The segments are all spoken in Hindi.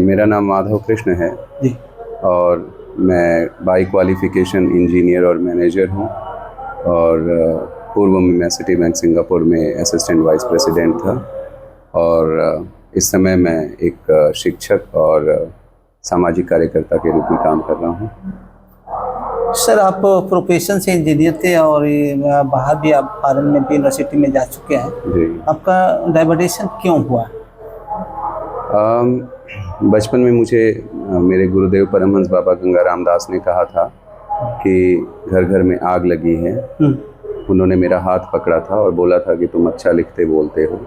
मेरा नाम माधव कृष्ण है जी। और मैं बाई क्वालिफ़िकेशन इंजीनियर और मैनेजर हूँ और पूर्व में मैं सिटी बैंक सिंगापुर में असिस्टेंट वाइस प्रेसिडेंट था और इस समय मैं एक शिक्षक और सामाजिक कार्यकर्ता के रूप में काम कर रहा हूँ। सर, आप प्रोफेशन से इंजीनियर थे और ये बाहर भी आप फॉरेन में भी यूनिवर्सिटी में जा चुके हैं जी। आपका डाइवर्टेशन क्यों हुआ? बचपन में मुझे मेरे गुरुदेव परमहंस बाबा गंगा रामदास ने कहा था कि घर घर में आग लगी है। उन्होंने मेरा हाथ पकड़ा था और बोला था कि तुम अच्छा लिखते बोलते हो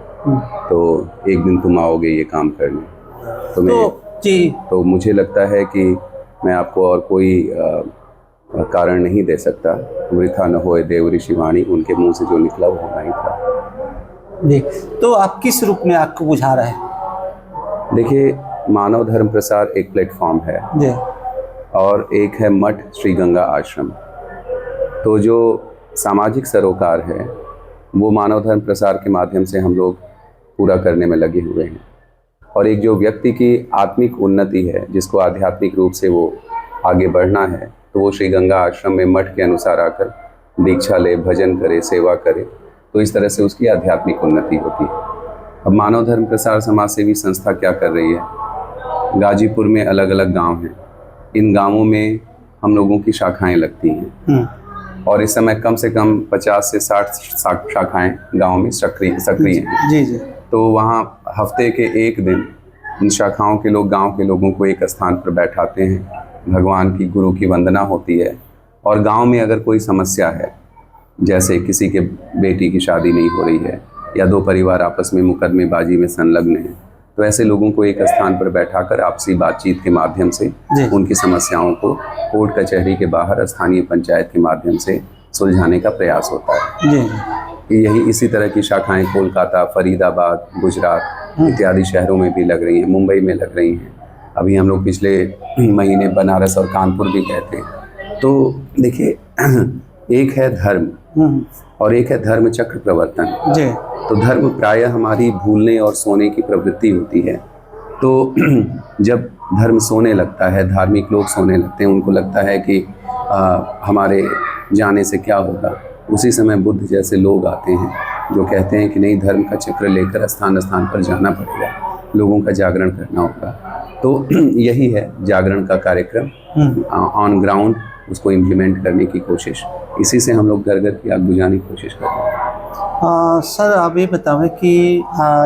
तो एक दिन तुम आओगे ये काम करने। तो मुझे लगता है कि मैं आपको और कोई कारण नहीं दे सकता। वृथा न होए देव ऋषि वाणी, उनके मुंह से जो निकला वो होना ही था। जी, तो आप किस रूप में आपको बुझा रहे हैं? देखिए, मानव धर्म प्रसार एक प्लेटफॉर्म है जी। और एक है मठ श्री गंगा आश्रम। तो जो सामाजिक सरोकार है वो मानव धर्म प्रसार के माध्यम से हम लोग पूरा करने में लगे हुए हैं और एक जो व्यक्ति की आत्मिक उन्नति है, जिसको आध्यात्मिक रूप से वो आगे बढ़ना है, तो वो श्री गंगा आश्रम में मठ के अनुसार आकर दीक्षा ले, भजन करे, सेवा करे, तो इस तरह से उसकी आध्यात्मिक उन्नति होती है। अब मानव धर्म प्रसार समाज सेवी संस्था क्या कर रही है? गाजीपुर में अलग अलग गांव हैं। इन गांवों में हम लोगों की शाखाएं लगती हैं और इस समय कम से कम 50 से 60 शाखाएं गांव में सक्रिय हैं। जी जी। तो वहाँ हफ्ते के एक दिन इन शाखाओं के लोग गांव के लोगों को एक स्थान पर बैठाते हैं, भगवान की गुरु की वंदना होती है और गांव में अगर कोई समस्या है, जैसे किसी के बेटी की शादी नहीं हो रही है या दो परिवार आपस में मुकदमेबाजी में संलग्न हैं, तो ऐसे लोगों को एक स्थान पर बैठाकर आपसी बातचीत के माध्यम से उनकी समस्याओं को कोर्ट कचहरी के बाहर स्थानीय पंचायत के माध्यम से सुलझाने का प्रयास होता है। जी। यही इसी तरह की शाखाएं कोलकाता, फरीदाबाद, गुजरात इत्यादि शहरों में भी लग रही हैं, मुंबई में लग रही हैं। अभी हम लोग पिछले महीने बनारस और कानपुर भी गए थे। तो देखिए, एक है धर्म और एक है धर्म चक्र प्रवर्तन। जी। तो धर्म प्रायः हमारी भूलने और सोने की प्रवृत्ति होती है। तो जब धर्म सोने लगता है, धार्मिक लोग सोने लगते हैं, उनको लगता है कि हमारे जाने से क्या होगा, उसी समय बुद्ध जैसे लोग आते हैं जो कहते हैं कि नहीं, धर्म का चक्र लेकर स्थान स्थान पर जाना पड़ेगा, लोगों का जागरण करना होगा। तो यही है जागरण का कार्यक्रम, ऑन ग्राउंड उसको इम्प्लीमेंट करने की कोशिश। इसी से हम लोग घर घर की आग बुझाने की कोशिश कर रहे हैं। सर, आप ये बतावें कि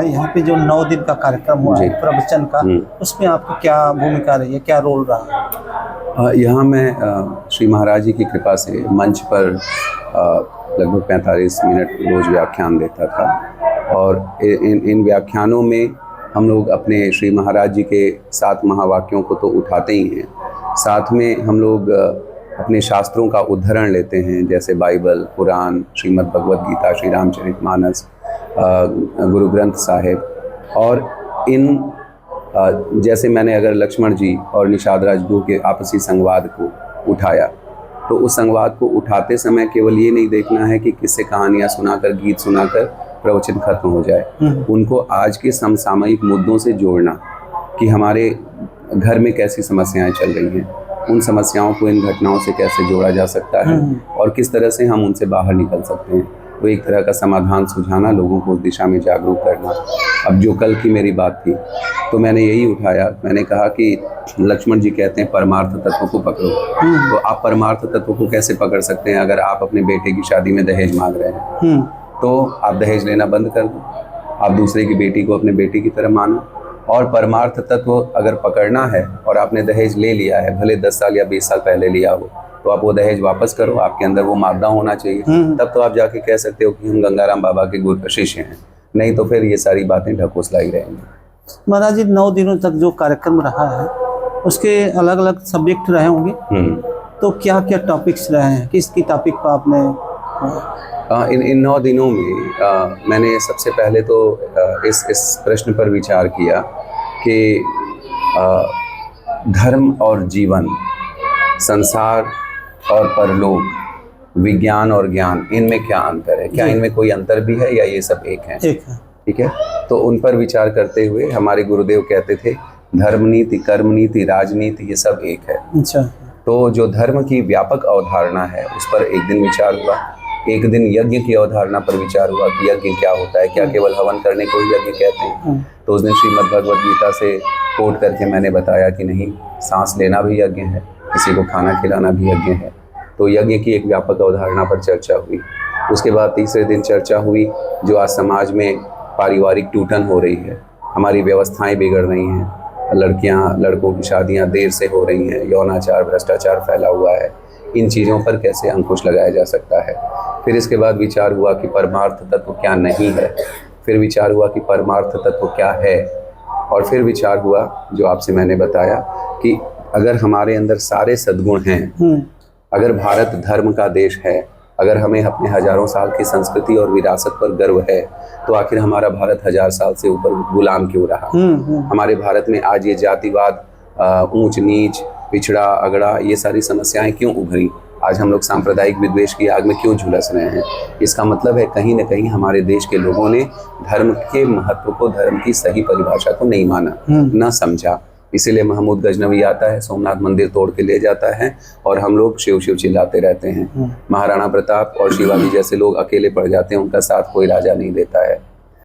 यहाँ पे जो 9 दिन का कार्यक्रम हुआ है प्रवचन का, उसमें आपकी क्या भूमिका रही है, क्या रोल रहा? यहाँ मैं श्री महाराज जी की कृपा से मंच पर लगभग 45 मिनट रोज व्याख्यान देता था और इन व्याख्यानों में हम लोग अपने श्री महाराज जी के 7 महावाक्यों को तो उठाते ही हैं, साथ में हम लोग अपने शास्त्रों का उद्धरण लेते हैं, जैसे बाइबल, कुरान, श्रीमद् भगवद गीता, श्री रामचरितमानस, गुरु ग्रंथ साहिब। और इन जैसे मैंने अगर लक्ष्मण जी और निषाद राजगुरु के आपसी संवाद को उठाया, तो उस संवाद को उठाते समय केवल ये नहीं देखना है कि किससे कहानियाँ सुनाकर, गीत सुनाकर प्रवचन खत्म हो जाए। उनको आज के समसामयिक मुद्दों से जोड़ना कि हमारे घर में कैसी समस्याएं चल रही हैं, उन समस्याओं को इन घटनाओं से कैसे जोड़ा जा सकता है और किस तरह से हम उनसे बाहर निकल सकते हैं। तो एक तरह का समाधान सुझाना, लोगों को उस दिशा में जागरूक करना। अब जो कल की मेरी बात थी, तो मैंने यही उठाया। मैंने कहा कि लक्ष्मण जी कहते हैं परमार्थ तत्व को पकड़ो, तो आप परमार्थ तत्व को कैसे पकड़ सकते हैं? अगर आप अपने बेटे की शादी में दहेज मांग रहे हैं तो आप दहेज लेना बंद कर दो, आप दूसरे की बेटी को अपने बेटी की तरह मानो। और परमार्थ तत्व अगर पकड़ना है और आपने दहेज ले लिया है, भले 10 साल या 20 साल पहले लिया हो, तो आप वो दहेज वापस करो। आपके अंदर वो मादा होना चाहिए, तब तो आप जाके कह सकते हो कि हम गंगाराम बाबा के गुरु शिष्य हैं। नहीं तो फिर ये सारी बातें ढकोसलाई रहेंगी। महाराज जी, 9 दिनों तक जो कार्यक्रम रहा है उसके अलग अलग सब्जेक्ट रहे होंगे, तो क्या क्या टॉपिक्स रहे हैं, किसकी टॉपिक पर आपने? इन 9 दिनों में मैंने सबसे पहले तो इस प्रश्न पर विचार किया कि धर्म और जीवन, संसार और परलोक, विज्ञान और ज्ञान, इनमें क्या अंतर है? क्या इनमें कोई अंतर भी है या ये सब एक है? एक है। ठीक है। तो उन पर विचार करते हुए हमारे गुरुदेव कहते थे, धर्म नीति, कर्म नीति, राजनीति, ये सब एक है। अच्छा। तो जो धर्म की व्यापक अवधारणा है उस पर एक दिन विचार हुआ। एक दिन यज्ञ की अवधारणा पर विचार हुआ कि यज्ञ क्या होता है, क्या केवल हवन करने को ही यज्ञ कहते हैं। तो उस दिन श्रीमद् भगवद गीता से कोट करके मैंने बताया कि नहीं, सांस लेना भी यज्ञ है, किसी को खाना खिलाना भी यज्ञ है। तो यज्ञ की एक व्यापक अवधारणा पर चर्चा हुई। उसके बाद तीसरे दिन चर्चा हुई जो आज समाज में पारिवारिक टूटन हो रही है, हमारी व्यवस्थाएं बिगड़ रही हैं, लड़कियां लड़कों की शादियां देर से हो रही हैं, यौनाचार भ्रष्टाचार फैला हुआ है, इन चीज़ों पर कैसे अंकुश लगाया जा सकता है। फिर इसके बाद विचार हुआ कि परमार्थ तत्व क्या नहीं है, फिर विचार हुआ कि परमार्थ तत्व क्या है, और फिर विचार हुआ जो आपसे मैंने बताया कि अगर हमारे अंदर सारे सद्गुण हैं, अगर भारत धर्म का देश है, अगर हमें अपने हजारों साल की संस्कृति और विरासत पर गर्व है, तो आखिर हमारा भारत 1000 साल से ऊपर गुलाम क्यों रहा? हमारे भारत में आज ये जातिवाद, ऊंच नीच, पिछड़ा अगड़ा, ये सारी समस्याएं क्यों उभरी? आज हम लोग सांप्रदायिक विद्वेष की आग में क्यों झुलस रहे हैं? इसका मतलब है कहीं न कहीं हमारे देश के लोगों ने धर्म के महत्व को, धर्म की सही परिभाषा को नहीं माना, ना समझा। इसीलिए महमूद गजनवी आता है, सोमनाथ मंदिर तोड़ के ले जाता है और हम लोग शिव शिव चिल्लाते रहते हैं। महाराणा प्रताप और शिवाजी जैसे लोग अकेले पड़ जाते हैं, उनका साथ कोई राजा नहीं देता है।